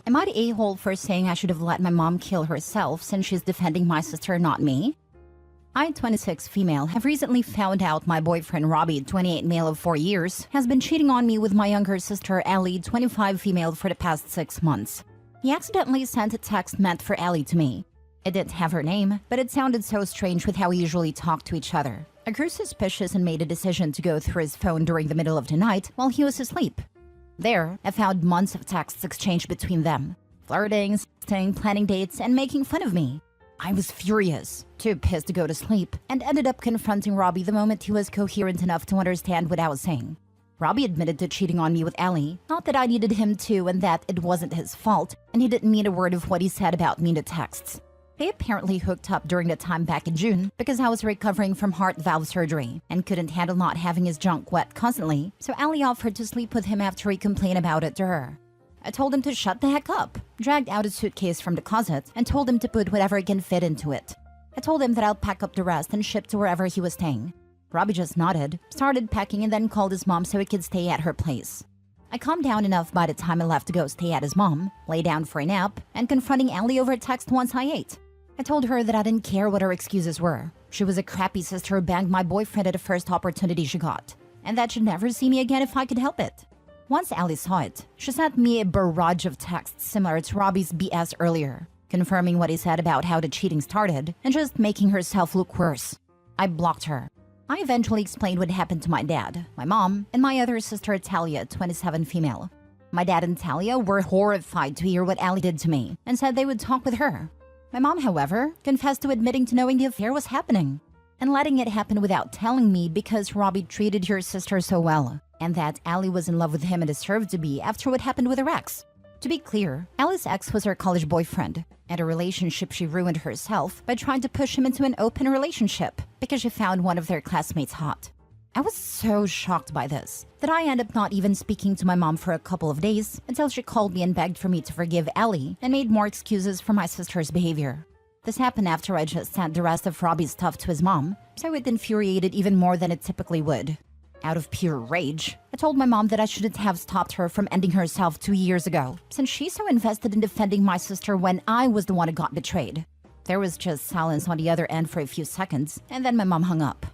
Am I the a-hole for saying I should have let my mom kill herself since she's defending my sister, not me? I, 26 female, have recently found out my boyfriend Robbie, 28 male of 4 years, has been cheating on me with my younger sister Ellie, 25 female, for the past 6 months. He accidentally sent a text meant for Ellie to me. It didn't have her name, but it sounded so strange with how we usually talk to each other. I grew suspicious and made a decision to go through his phone during the middle of the night while he was asleep. There, I found months of texts exchanged between them, flirting, staying, planning dates, and making fun of me. I was furious, too pissed to go to sleep, and ended up confronting Robbie the moment he was coherent enough to understand what I was saying. Robbie admitted to cheating on me with Ellie, not that I needed him to and that it wasn't his fault, and he didn't mean a word of what he said about me in the texts. They apparently hooked up during the time back in June because I was recovering from heart valve surgery and couldn't handle not having his junk wet constantly, so Ellie offered to sleep with him after he complained about it to her. I told him to shut the heck up, dragged out a suitcase from the closet, and told him to put whatever he can fit into it. I told him that I'll pack up the rest and ship to wherever he was staying. Robbie just nodded, started packing, and then called his mom so he could stay at her place. I calmed down enough by the time I left to go stay at his mom, lay down for a nap, and confronting Ellie over text once I ate. I told her that I didn't care what her excuses were. She was a crappy sister who banged my boyfriend at the first opportunity she got, and that she'd never see me again if I could help it. Once Ellie saw it, she sent me a barrage of texts similar to Robbie's BS earlier, confirming what he said about how the cheating started and just making herself look worse. I blocked her. I eventually explained what happened to my dad, my mom, and my other sister Talia, 27 female. My dad and Talia were horrified to hear what Ellie did to me and said they would talk with her. My mom, however, confessed to admitting to knowing the affair was happening and letting it happen without telling me because Robbie treated your sister so well, and that Ellie was in love with him and deserved to be after what happened with her ex. To be clear, Ellie's ex was her college boyfriend, and a relationship she ruined herself by trying to push him into an open relationship because she found one of their classmates hot. I was so shocked by this that I ended up not even speaking to my mom for a couple of days until she called me and begged for me to forgive Ellie and made more excuses for my sister's behavior. This happened after I just sent the rest of Robbie's stuff to his mom, so it infuriated even more than it typically would. Out of pure rage, I told my mom that I shouldn't have stopped her from ending herself 2 years ago, since she's so invested in defending my sister when I was the one who got betrayed. There was just silence on the other end for a few seconds, and then my mom hung up.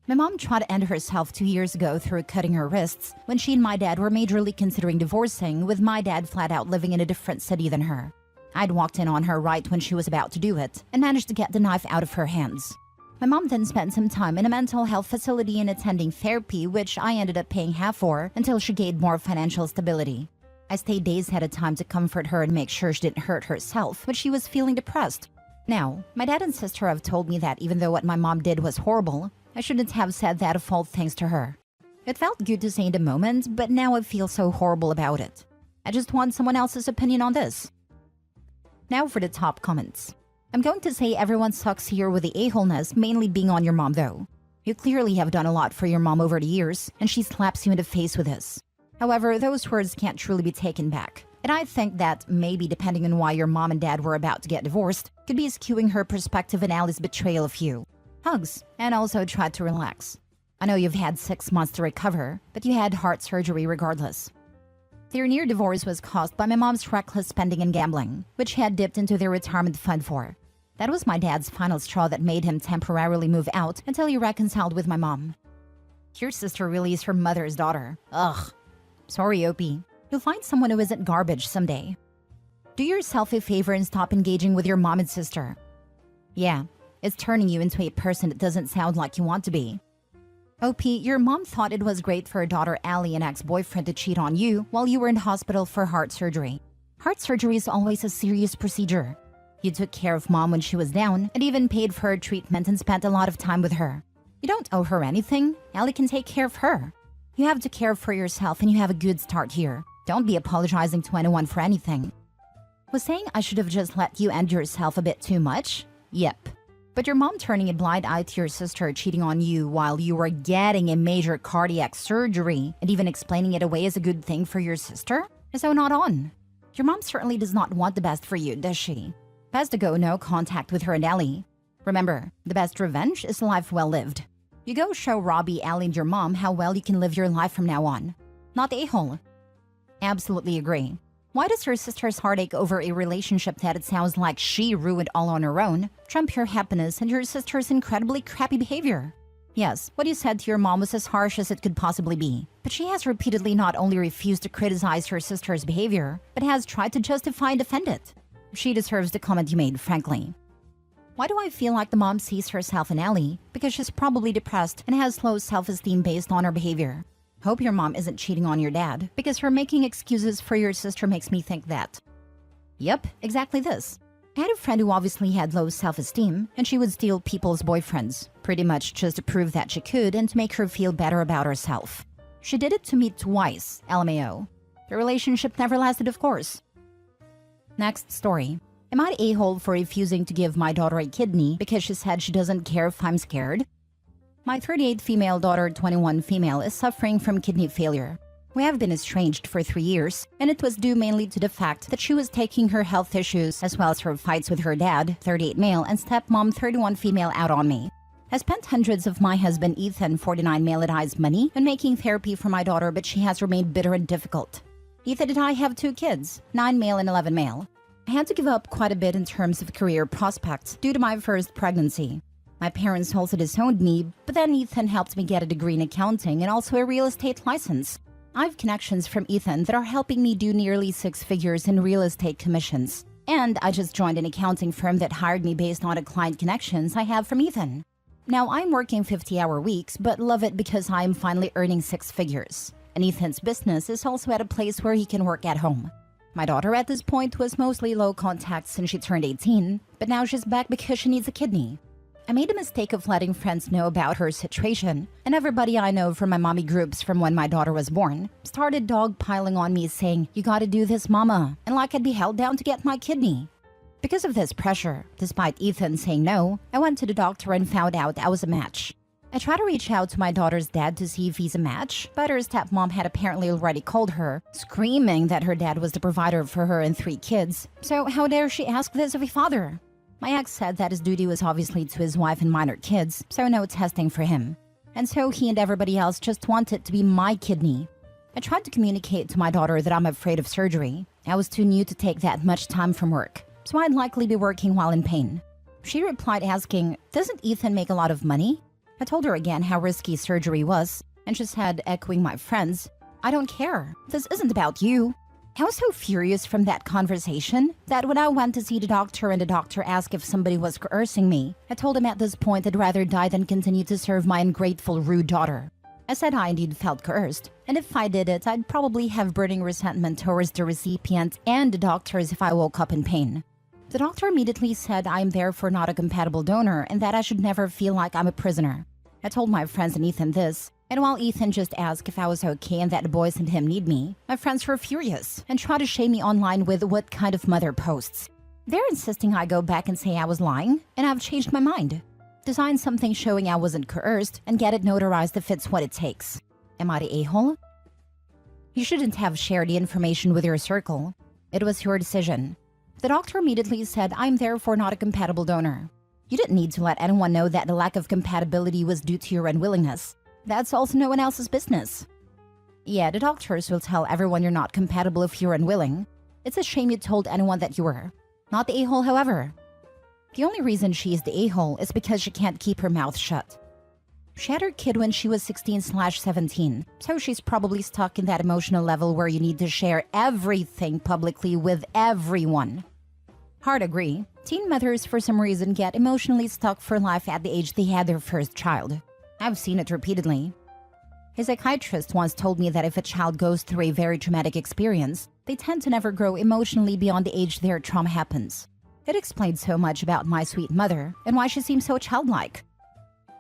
My mom tried to end herself 2 years ago through cutting her wrists when she and my dad were majorly considering divorcing, with my dad flat out living in a different city than her. I'd walked in on her right when she was about to do it and managed to get the knife out of her hands. My mom then spent some time in a mental health facility and attending therapy, which I ended up paying half for until she gained more financial stability. I stayed days at a time to comfort her and make sure she didn't hurt herself when she was feeling depressed. Now, my dad and sister have told me that even though what my mom did was horrible, I shouldn't have said that of all thanks to her. It felt good to say in the moment, but now I feel so horrible about it. I just want someone else's opinion on this. Now for the top comments. I'm going to say everyone sucks here with the a-holeness mainly being on your mom though. You clearly have done a lot for your mom over the years, and she slaps you in the face with this. However, those words can't truly be taken back, and I think that maybe depending on why your mom and dad were about to get divorced, could be skewing her perspective and Allie's betrayal of you. Hugs, and also try to relax. I know you've had 6 months to recover, but you had heart surgery regardless. Their near divorce was caused by my mom's reckless spending and gambling, which he had dipped into their retirement fund for. That was my dad's final straw that made him temporarily move out until he reconciled with my mom. Your sister really is her mother's daughter. Ugh. Sorry, Opie. You'll find someone who isn't garbage someday. Do yourself a favor and stop engaging with your mom and sister. Yeah. It's turning you into a person that doesn't sound like you want to be. OP, your mom thought it was great for her daughter Allie and ex-boyfriend to cheat on you while you were in hospital for heart surgery. Heart surgery is always a serious procedure. You took care of mom when she was down and even paid for her treatment and spent a lot of time with her. You don't owe her anything. Allie can take care of her. You have to care for yourself and you have a good start here. Don't be apologizing to anyone for anything. Was saying I should have just let you end yourself a bit too much? Yep. But your mom turning a blind eye to your sister cheating on you while you were getting a major cardiac surgery and even explaining it away as a good thing for your sister is so not on. Your mom certainly does not want the best for you, does she? Best to go no contact with her and Ellie. Remember, the best revenge is a life well lived. You go show Robbie, Ellie, and your mom how well you can live your life from now on. Not the a-hole. Absolutely agree. Why does her sister's heartache over a relationship that it sounds like she ruined all on her own trump your happiness and your sister's incredibly crappy behavior? Yes, what you said to your mom was as harsh as it could possibly be, but she has repeatedly not only refused to criticize her sister's behavior, but has tried to justify and defend it. She deserves the comment you made, frankly. Why do I feel like the mom sees herself in Ellie? Because she's probably depressed and has low self-esteem based on her behavior. Hope your mom isn't cheating on your dad, because her making excuses for your sister makes me think that. Yep, exactly this. I had a friend who obviously had low self-esteem, and she would steal people's boyfriends, pretty much just to prove that she could and to make her feel better about herself. She did it to me twice, LMAO. The relationship never lasted, of course. Next story. Am I the a-hole for refusing to give my daughter a kidney because she said she doesn't care if I'm scared? My 38 female daughter, 21 female, is suffering from kidney failure. We have been estranged for 3 years, and it was due mainly to the fact that she was taking her health issues as well as her fights with her dad, 38 male, and stepmom, 31 female, out on me. I spent hundreds of my husband Ethan, 49 male-adized money on making therapy for my daughter, but she has remained bitter and difficult. Ethan and I have 2 kids, 9 male and 11 male. I had to give up quite a bit in terms of career prospects due to my first pregnancy. My parents also disowned me, but then Ethan helped me get a degree in accounting and also a real estate license. I have connections from Ethan that are helping me do nearly 6 figures in real estate commissions. And I just joined an accounting firm that hired me based on the client connections I have from Ethan. Now I'm working 50-hour weeks, but love it because I am finally earning 6 figures. And Ethan's business is also at a place where he can work at home. My daughter at this point was mostly low contact since she turned 18, but now she's back because she needs a kidney. I made a mistake of letting friends know about her situation, and everybody I know from my mommy groups from when my daughter was born started dogpiling on me saying, "You gotta do this, mama," and like I'd be held down to get my kidney. Because of this pressure, despite Ethan saying no, I went to the doctor and found out I was a match. I tried to reach out to my daughter's dad to see if he's a match, but her stepmom had apparently already called her, screaming that her dad was the provider for her and 3 kids. So how dare she ask this of a father? My ex said that his duty was obviously to his wife and minor kids, so no testing for him. And so he and everybody else just wanted to be my kidney. I tried to communicate to my daughter that I'm afraid of surgery. I was too new to take that much time from work, so I'd likely be working while in pain. She replied asking, "Doesn't Ethan make a lot of money?" I told her again how risky surgery was, and she said, echoing my friends, "I don't care. This isn't about you." I was so furious from that conversation that when I went to see the doctor and the doctor asked if somebody was coercing me, I told him at this point I'd rather die than continue to serve my ungrateful, rude daughter. I said I indeed felt coerced, and if I did it, I'd probably have burning resentment towards the recipient and the doctors if I woke up in pain. The doctor immediately said I'm therefore not a compatible donor and that I should never feel like I'm a prisoner. I told my friends and Ethan this, and while Ethan just asked if I was okay and that the boys and him need me, my friends were furious and tried to shame me online with "what kind of mother posts." They're insisting I go back and say I was lying, and I've changed my mind. Design something showing I wasn't coerced and get it notarized if it's what it takes. Am I the a-hole? You shouldn't have shared the information with your circle. It was your decision. The doctor immediately said I'm therefore not a compatible donor. You didn't need to let anyone know that the lack of compatibility was due to your unwillingness. That's also no one else's business. Yeah, the doctors will tell everyone you're not compatible if you're unwilling. It's a shame you told anyone that you were. Not the a-hole, however. The only reason she is the a-hole is because she can't keep her mouth shut. She had her kid when she was 16/17, so she's probably stuck in that emotional level where you need to share everything publicly with everyone. Hard agree. Teen mothers for some reason get emotionally stuck for life at the age they had their first child. I've seen it repeatedly. A psychiatrist once told me that if a child goes through a very traumatic experience, they tend to never grow emotionally beyond the age their trauma happens. It explains so much about my sweet mother and why she seems so childlike.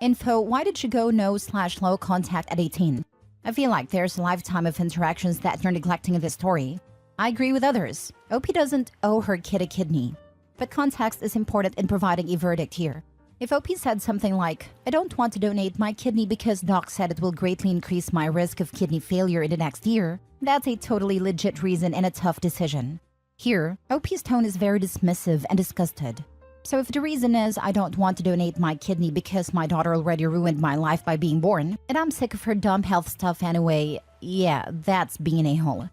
Info: why did she go no/low contact at 18? I feel like there's a lifetime of interactions that you're neglecting in this story. I agree with others. OP doesn't owe her kid a kidney. But context is important in providing a verdict here. If OP said something like, "I don't want to donate my kidney because doc said it will greatly increase my risk of kidney failure in the next year," that's a totally legit reason and a tough decision. Here, OP's tone is very dismissive and disgusted. So if the reason is I don't want to donate my kidney because my daughter already ruined my life by being born, and I'm sick of her dumb health stuff anyway, yeah, that's being a hole.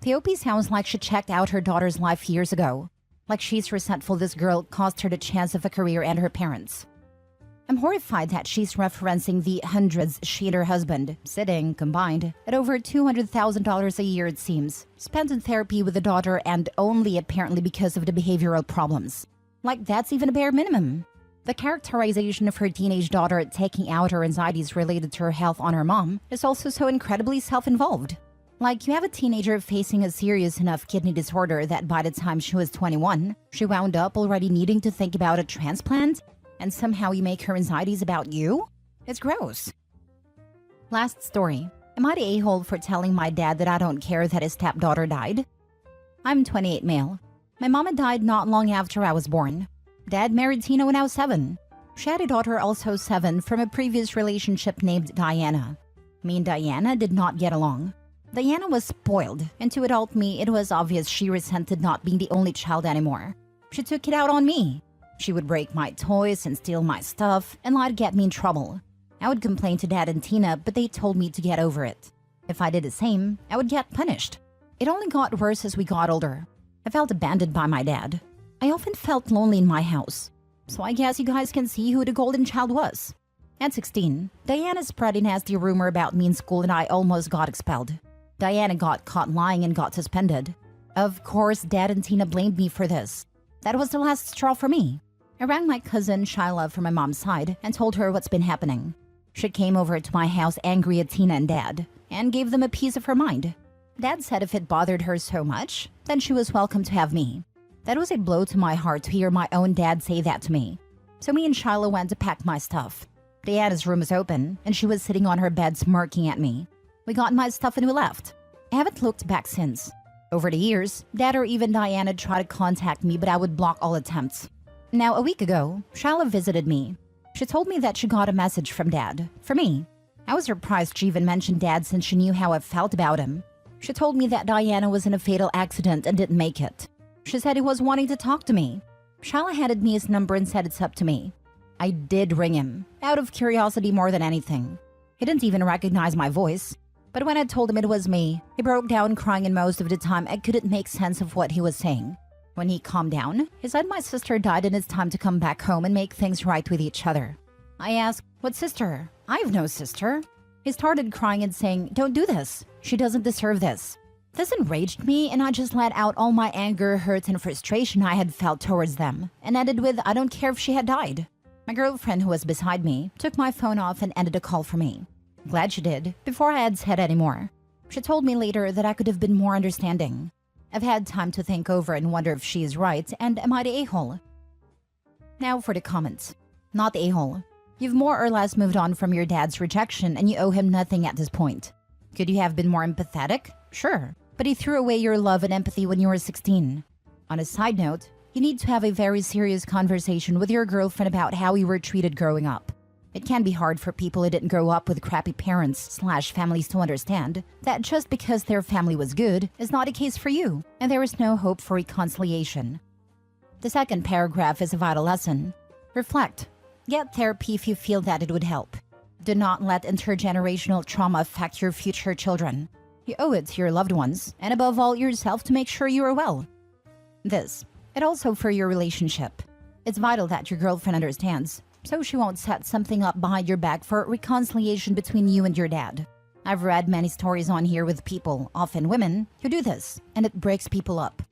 The OP sounds like she checked out her daughter's life years ago. Like she's resentful this girl cost her the chance of a career and her parents. I'm horrified that she's referencing the hundreds she and her husband, sitting, combined, at over $200,000 a year it seems, spent in therapy with the daughter and only apparently because of the behavioral problems. Like that's even a bare minimum. The characterization of her teenage daughter taking out her anxieties related to her health on her mom is also so incredibly self-involved. Like you have a teenager facing a serious enough kidney disorder that by the time she was 21, she wound up already needing to think about a transplant? And somehow you make her anxieties about you? It's gross. Last story. Am I the a-hole for telling my dad that I don't care that his stepdaughter died? I'm 28 male. My mama died not long after I was born. Dad married Tina when I was 7. She had a daughter also 7 from a previous relationship named Diana. Me and Diana did not get along. Diana was spoiled, and to adult me, it was obvious she resented not being the only child anymore. She took it out on me. She would break my toys and steal my stuff and lie to get me in trouble. I would complain to Dad and Tina, but they told me to get over it. If I did the same, I would get punished. It only got worse as we got older. I felt abandoned by my dad. I often felt lonely in my house. So I guess you guys can see who the golden child was. At 16, Diana spread a nasty rumor about me in school and I almost got expelled. Diana got caught lying and got suspended. Of course, Dad and Tina blamed me for this. That was the last straw for me. I rang my cousin Shyla from my mom's side and told her what's been happening. She came over to my house angry at Tina and Dad and gave them a piece of her mind. Dad said if it bothered her so much, then she was welcome to have me. That was a blow to my heart to hear my own dad say that to me. So me and Shyla went to pack my stuff. Diana's room was open and she was sitting on her bed smirking at me. We got my stuff and we left. I haven't looked back since. Over the years, Dad or even Diana tried to contact me, but I would block all attempts. Now, a week ago, Shyla visited me. She told me that she got a message from Dad, for me. I was surprised she even mentioned Dad since she knew how I felt about him. She told me that Diana was in a fatal accident and didn't make it. She said he was wanting to talk to me. Shyla handed me his number and said it's up to me. I did ring him, out of curiosity more than anything. He didn't even recognize my voice. But when I told him it was me, he broke down crying and most of the time I couldn't make sense of what he was saying. When he calmed down, he said my sister died and it's time to come back home and make things right with each other. I asked, what sister? I have no sister. He started crying and saying, don't do this. She doesn't deserve this. This enraged me and I just let out all my anger, hurt, and frustration I had felt towards them and ended with, I don't care if she had died. My girlfriend who was beside me took my phone off and ended a call for me. Glad she did, before I had said anymore. She told me later that I could have been more understanding. I've had time to think over and wonder if she is right and am I the a-hole? Now for the comments. Not the a-hole. You've more or less moved on from your dad's rejection and you owe him nothing at this point. Could you have been more empathetic? Sure. But he threw away your love and empathy when you were 16. On a side note, you need to have a very serious conversation with your girlfriend about how you were treated growing up. It can be hard for people who didn't grow up with crappy parents/families to understand that just because their family was good is not a case for you, and there is no hope for reconciliation. The second paragraph is a vital lesson. Reflect. Get therapy if you feel that it would help. Do not let intergenerational trauma affect your future children. You owe it to your loved ones, and above all yourself, to make sure you are well. It also for your relationship. It's vital that your girlfriend understands, so she won't set something up behind your back for reconciliation between you and your dad. I've read many stories on here with people, often women, who do this, and it breaks people up.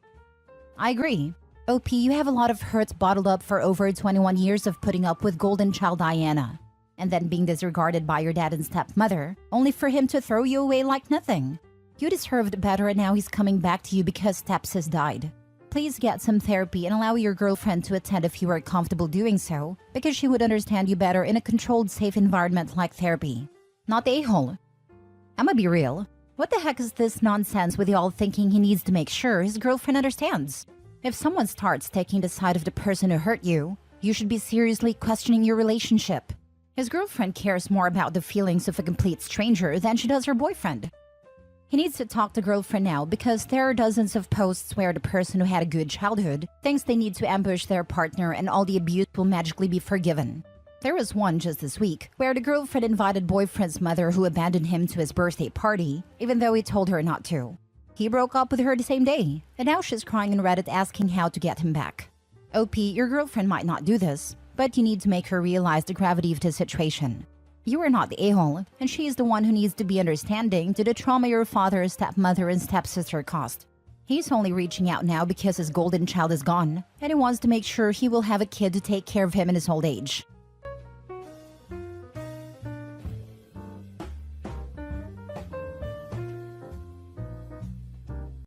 I agree. OP, you have a lot of hurts bottled up for over 21 years of putting up with golden child Diana, and then being disregarded by your dad and stepmother, only for him to throw you away like nothing. You deserved better and now he's coming back to you because stepsis died. Please get some therapy and allow your girlfriend to attend if you are comfortable doing so, because she would understand you better in a controlled, safe environment like therapy. Not the a-hole. I'ma be real. What the heck is this nonsense with y'all thinking he needs to make sure his girlfriend understands? If someone starts taking the side of the person who hurt you, you should be seriously questioning your relationship. His girlfriend cares more about the feelings of a complete stranger than she does her boyfriend. He needs to talk to girlfriend now because there are dozens of posts where the person who had a good childhood thinks they need to ambush their partner and all the abuse will magically be forgiven. There was one just this week where the girlfriend invited boyfriend's mother who abandoned him to his birthday party, even though he told her not to. He broke up with her the same day, and now she's crying in Reddit asking how to get him back. OP, your girlfriend might not do this, but you need to make her realize the gravity of the situation. You are not the a-hole, and she is the one who needs to be understanding to the trauma your father, stepmother, and stepsister caused. He's only reaching out now because his golden child is gone, and he wants to make sure he will have a kid to take care of him in his old age.